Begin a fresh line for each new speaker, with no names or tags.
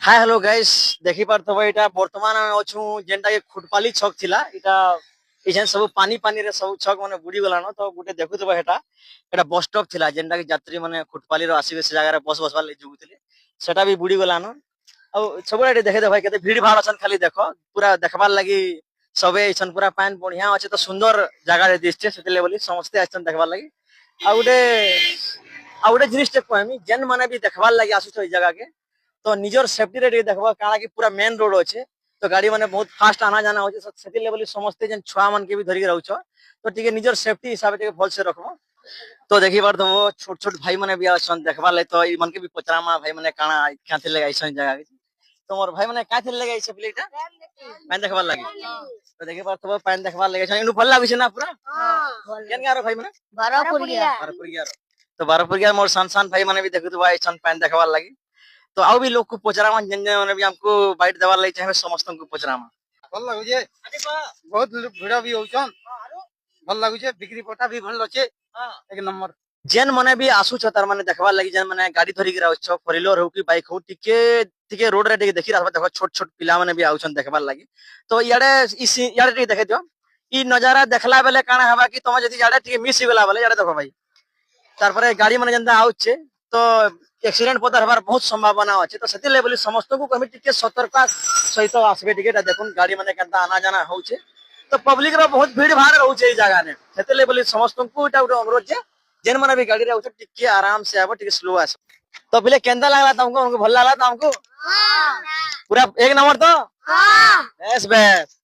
hi hello guys देखि पारथबो एटा वर्तमान में अछु जेंटा के खुटपाली छक थिला एटा इजन सब पानी पानी रे सब छक माने बुडी गलानो तो गुटे देखुतबो हेटा एटा बस स्टॉप थिला जेंटा के यात्री माने खुटपाली रो आसीबे से जगह रे बस बसवा ले जुगुतले सेटा भी बुडी गलानो औ सबरे एटे देखे दे भाई केते भीड़ भाड़ अछन खाली देखो पूरा देखबार लागि सबे इछन पूरा पान बढ़िया अछि तो सुंदर जगह रे दिसते सेते बोली समस्त आछन देखबार लागि आ गुटे जिनिस टे कहमी जेन माने भी देखबार लागि आसु छ ई जगह के तो निजर सेफ्टी रे देखबा काना कि पूरा मेन रोड अच्छे तो गाड़ी माने बहुत फास्ट आना जाना होचे सेति लेवल समस्त जन छुआ मन के भी धरि रहउछ तो ठीक निजर सेफ्टी हिसाब से भल से रखबो तो देखि बार तो छोट छोट भाई माने भी आसन देखबा ले तो ई मन के भी पचरामा भाई माने काना काथे लगा ऐसन जगह के तो मोर भाई माने काथे लगा ऐसे प्लेटा पान देखबा लागि तो देखि बार तो पान देखबा लगे छ इनु भल लागै छै ना पूरा हां केन गारो भाई माने बारहपुरिया तो बारहपुरिया मोर सान भाई माने भी देखु तो भाई सन पान देखबा लागि तो आउ भी लोग को पचरामा जन जन माने भी हमको बाइट देवार लागि चाहे समस्त को पचरामा
भल लागुचे बहुत भिड़ भी होछन भल लागुचे बिक्री पटा भी भल अच्छे एक नंबर
जेन माने भी आसु छ तार माने देखबा लागि जेन माने गाड़ी धरि के रहउ छ फोर व्हीलर हो कि बाइक हो टिके टिके रोड रे टिके देखि रहबा देखो छोट छोट पिला माने भी आउछन देखबार लागि तो याडे टिके देखे दियो ई नजारा देखला बेले काना हबा कि तमे जदी याडे टिके मिस हिगला बेले याडे देखो भाई तार परे गाड़ी माने जंदा आउछे तो एक्सीडेंट पदार हबार बहुत संभावना अच्छे तो सेति लेवल समस्त को कमी टिके सतर्कता सहित आसबे टिके देखुन गाड़ी माने केनता आना जाना होउछे तो पब्लिक रो बहुत भीड़ भाड़ रहउछे ई जगह ने सेति लेवल समस्त को एटा उठे अनुरोध जे जेन माने भी गाड़ी रे आउछे टिके आराम से आबो टिके स्लो आस तो पहले केंदा लागला तुमको उनको भल लागला तुमको हां पूरा एक नंबर तो हां बेस बेस